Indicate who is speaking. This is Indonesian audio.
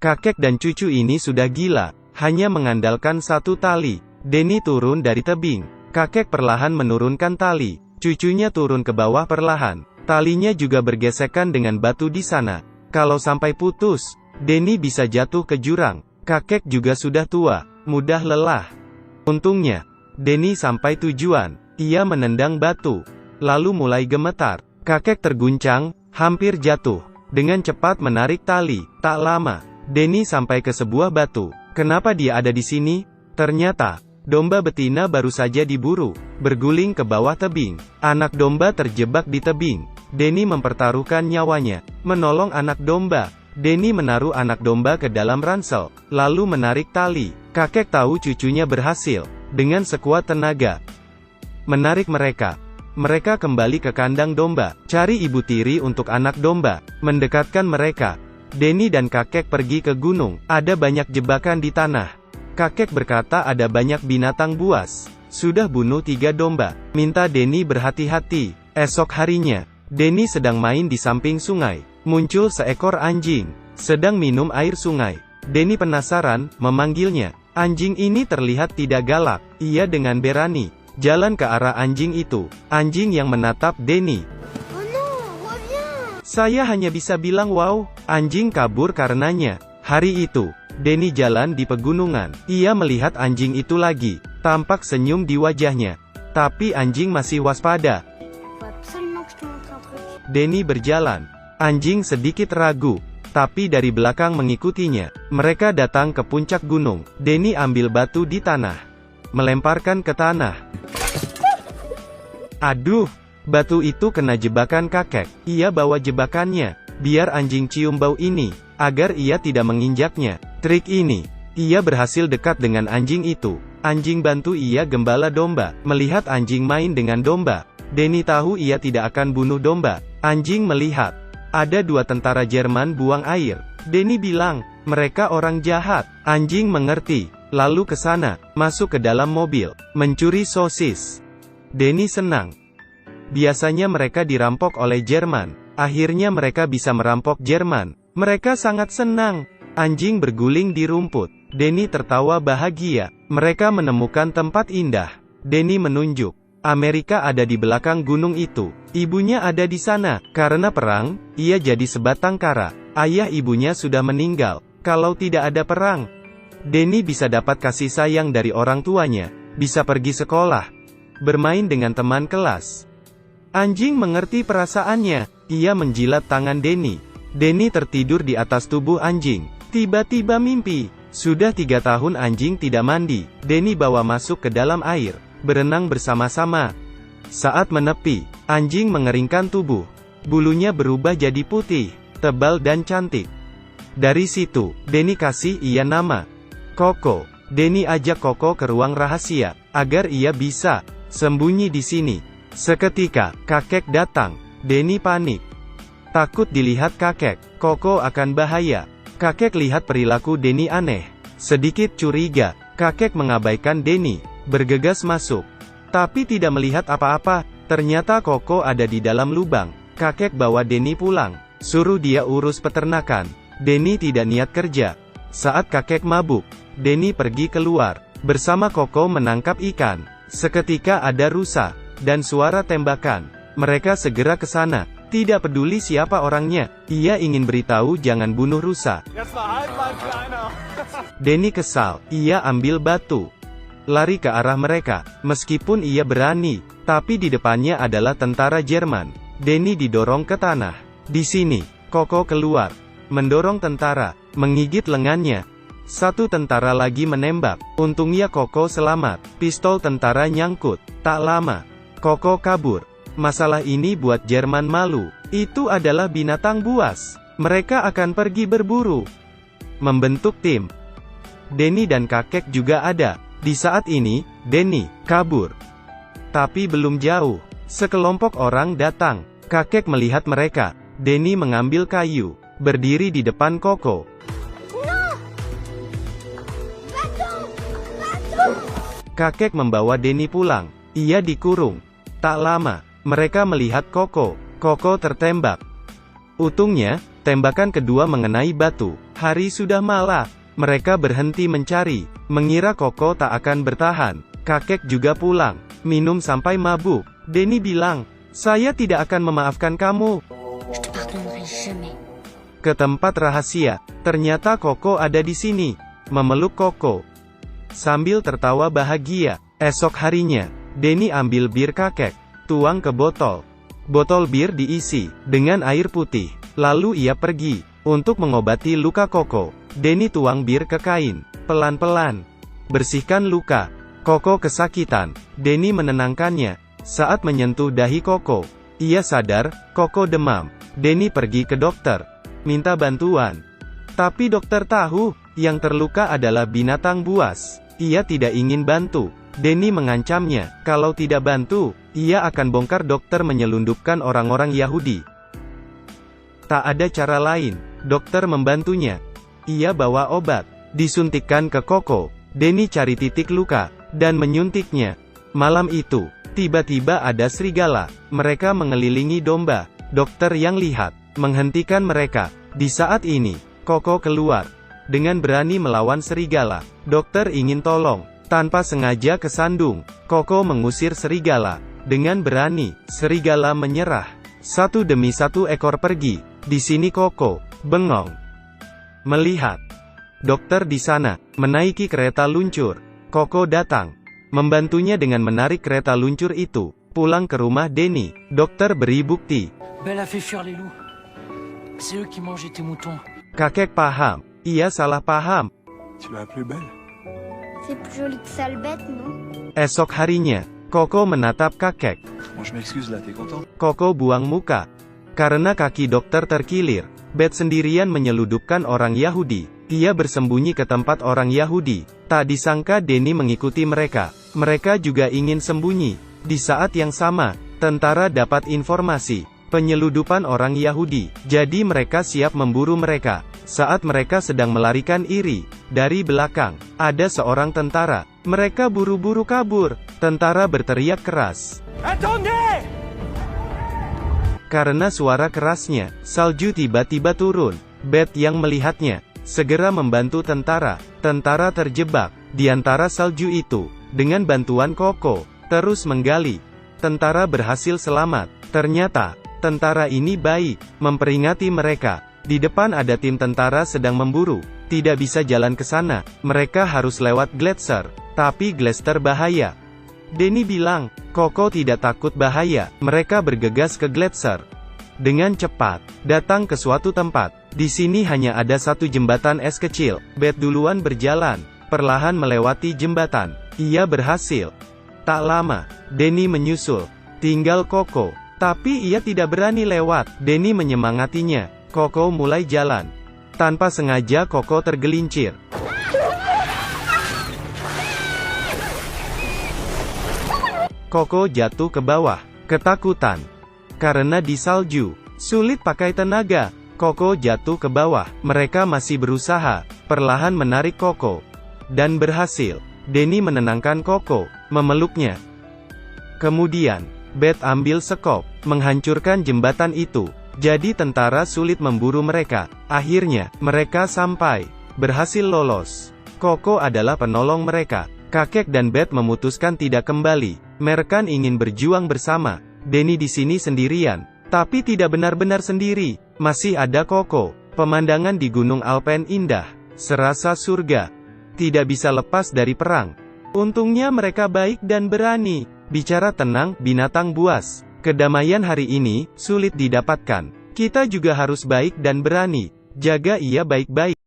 Speaker 1: Kakek dan cucu ini sudah gila, hanya mengandalkan satu tali. Denny turun dari tebing. Kakek perlahan menurunkan tali. Cucunya turun ke bawah perlahan. Talinya juga bergesekan dengan batu di sana. Kalau sampai putus, Denny bisa jatuh ke jurang. Kakek juga sudah tua, mudah lelah. Untungnya, Denny sampai tujuan. Ia menendang batu, lalu mulai gemetar. Kakek terguncang, hampir jatuh. Dengan cepat menarik tali, tak lama, Denny sampai ke sebuah batu. Kenapa dia ada di sini? Ternyata, domba betina baru saja diburu, berguling ke bawah tebing. Anak domba terjebak di tebing. Denny mempertaruhkan nyawanya, menolong anak domba. Denny menaruh anak domba ke dalam ransel, lalu menarik tali. Kakek tahu cucunya berhasil, dengan sekuat tenaga menarik mereka. Mereka kembali ke kandang domba, cari ibu tiri untuk anak domba, mendekatkan mereka. Denny dan kakek pergi ke gunung, ada banyak jebakan di tanah. Kakek berkata ada banyak binatang buas. Sudah bunuh 3 domba, minta Denny berhati-hati. Esok harinya, Denny sedang main di samping sungai. Muncul seekor anjing, sedang minum air sungai. Denny penasaran, memanggilnya. Anjing ini terlihat tidak galak. Ia dengan berani jalan ke arah anjing itu. Anjing yang menatap Denny. Saya hanya bisa bilang wow. Anjing kabur karenanya. Hari itu, Denny jalan di pegunungan. Ia melihat anjing itu lagi. Tampak senyum di wajahnya. Tapi anjing masih waspada. Denny berjalan. Anjing sedikit ragu, tapi dari belakang mengikutinya. Mereka datang ke puncak gunung. Denny ambil batu di tanah, melemparkan ke tanah. Aduh, batu itu kena jebakan kakek. Ia bawa jebakannya, biar anjing cium bau ini, agar ia tidak menginjaknya. Trik ini, ia berhasil dekat dengan anjing itu. Anjing bantu ia gembala domba. Melihat anjing main dengan domba, Denny tahu ia tidak akan bunuh domba. Anjing melihat ada 2 tentara Jerman buang air. Denny bilang, mereka orang jahat. Anjing mengerti, lalu ke sana, masuk ke dalam mobil, mencuri sosis. Denny senang. Biasanya mereka dirampok oleh Jerman. Akhirnya mereka bisa merampok Jerman. Mereka sangat senang. Anjing berguling di rumput. Denny tertawa bahagia. Mereka menemukan tempat indah. Denny menunjuk. Amerika ada di belakang gunung itu. Ibunya ada di sana. Karena perang, ia jadi sebatang kara. Ayah ibunya sudah meninggal. Kalau tidak ada perang, Denny bisa dapat kasih sayang dari orang tuanya. Bisa pergi sekolah, bermain dengan teman kelas. Anjing mengerti perasaannya. Ia menjilat tangan Denny. Denny tertidur di atas tubuh anjing. Tiba-tiba mimpi. Sudah 3 tahun anjing tidak mandi. Denny bawa masuk ke dalam air, berenang bersama-sama. Saat menepi, anjing mengeringkan tubuh. Bulunya berubah jadi putih, tebal dan cantik. Dari situ, Denny kasih ia nama Koko. Denny ajak Koko ke ruang rahasia, agar ia bisa sembunyi di sini. Seketika, kakek datang. Denny panik. Takut dilihat kakek. Koko akan bahaya. Kakek lihat perilaku Denny aneh. Sedikit curiga. Kakek mengabaikan Denny, bergegas masuk. Tapi tidak melihat apa-apa. Ternyata Koko ada di dalam lubang. Kakek bawa Denny pulang. Suruh dia urus peternakan. Denny tidak niat kerja. Saat kakek mabuk, Denny pergi keluar. Bersama Koko menangkap ikan. Seketika ada rusa dan suara tembakan. Mereka segera ke sana. Tidak peduli siapa orangnya. Ia ingin beritahu jangan bunuh rusa. Denny kesal. Ia ambil batu, lari ke arah mereka. Meskipun ia berani, tapi di depannya adalah tentara Jerman. Denny didorong ke tanah. Di sini, Koko keluar, mendorong tentara, menggigit lengannya. 1 tentara lagi menembak. Untungnya Koko selamat. Pistol tentara nyangkut. Tak lama, Koko kabur. Masalah ini buat Jerman malu. Itu adalah binatang buas. Mereka akan pergi berburu. Membentuk tim. Denny dan kakek juga ada. Di saat ini, Denny kabur. Tapi belum jauh, sekelompok orang datang. Kakek melihat mereka. Denny mengambil kayu, berdiri di depan Koko. Kakek membawa Denny pulang. Ia dikurung. Tak lama, mereka melihat Koko. Koko tertembak. Untungnya, tembakan kedua mengenai batu. Hari sudah malam. Mereka berhenti mencari, mengira Koko tak akan bertahan. Kakek juga pulang, minum sampai mabuk. Denny bilang, "Saya tidak akan memaafkan kamu." Ke tempat rahasia, ternyata Koko ada di sini, memeluk Koko sambil tertawa bahagia. Esok harinya, Denny ambil bir kakek, tuang ke botol. Botol bir diisi dengan air putih. Lalu ia pergi untuk mengobati luka Koko. Denny tuang bir ke kain, pelan-pelan bersihkan luka. Koko kesakitan. Denny menenangkannya. Saat menyentuh dahi Koko, ia sadar, Koko demam. Denny pergi ke dokter, minta bantuan. Tapi dokter tahu, yang terluka adalah binatang buas. Ia tidak ingin bantu. Denny mengancamnya, kalau tidak bantu, ia akan bongkar dokter menyelundupkan orang-orang Yahudi. Tak ada cara lain, dokter membantunya. Ia bawa obat, disuntikkan ke Koko. Denny cari titik luka, dan menyuntiknya. Malam itu, tiba-tiba ada serigala. Mereka mengelilingi domba. Dokter yang lihat, menghentikan mereka. Di saat ini, Koko keluar. Dengan berani melawan serigala. Dokter ingin tolong. Tanpa sengaja kesandung, Koko mengusir serigala. Dengan berani, serigala menyerah. Satu demi satu ekor pergi. Di sini Koko bengong melihat dokter di sana menaiki kereta luncur. Koko datang, membantunya dengan menarik kereta luncur itu pulang ke rumah Denny. Dokter beri bukti.
Speaker 2: Belle a fait fuir les loups. C'est eux qui mangeaient tes moutons.
Speaker 1: Kakek paham, ia salah paham.
Speaker 3: Tu m'as appelé belle?
Speaker 4: C'est plus joli que sale bête, non?
Speaker 1: Esok harinya, Koko menatap kakek.
Speaker 3: Bon, je m'excuse là, t'es content?
Speaker 1: Koko buang muka karena kaki dokter terkilir. Beth sendirian menyeludupkan orang Yahudi. Ia bersembunyi ke tempat orang Yahudi. Tak disangka Denny mengikuti mereka. Mereka juga ingin sembunyi. Di saat yang sama, tentara dapat informasi penyeludupan orang Yahudi. Jadi mereka siap memburu mereka. Saat mereka sedang melarikan diri, dari belakang, ada seorang tentara. Mereka buru-buru kabur. Tentara berteriak keras.
Speaker 2: Attendez!
Speaker 1: Karena suara kerasnya, salju tiba-tiba turun. Beth yang melihatnya, segera membantu tentara. Tentara terjebak di antara salju itu. Dengan bantuan Koko, terus menggali. Tentara berhasil selamat. Ternyata, tentara ini baik, memperingati mereka. Di depan ada tim tentara sedang memburu. Tidak bisa jalan ke sana. Mereka harus lewat Gletser. Tapi Gletser bahaya. Denny bilang, Koko tidak takut bahaya. Mereka bergegas ke Gletser. Dengan cepat, datang ke suatu tempat. Di sini hanya ada satu jembatan es kecil. Beth duluan berjalan, perlahan melewati jembatan. Ia berhasil. Tak lama, Denny menyusul. Tinggal Koko. Tapi ia tidak berani lewat. Denny menyemangatinya. Koko mulai jalan. Tanpa sengaja Koko tergelincir. Koko jatuh ke bawah, ketakutan. Karena di salju, sulit pakai tenaga. Koko jatuh ke bawah. Mereka masih berusaha, perlahan menarik Koko. Dan berhasil. Denny menenangkan Koko, memeluknya. Kemudian, Beth ambil sekop, menghancurkan jembatan itu. Jadi tentara sulit memburu mereka. Akhirnya, mereka sampai. Berhasil lolos. Koko adalah penolong mereka. Kakek dan Beth memutuskan tidak kembali. Mereka ingin berjuang bersama. Denny di sini sendirian, tapi tidak benar-benar sendiri. Masih ada Koko. Pemandangan di Gunung Alpen indah, serasa surga. Tidak bisa lepas dari perang. Untungnya mereka baik dan berani. Bicara tenang, binatang buas. Kedamaian hari ini sulit didapatkan. Kita juga harus baik dan berani. Jaga ia baik-baik.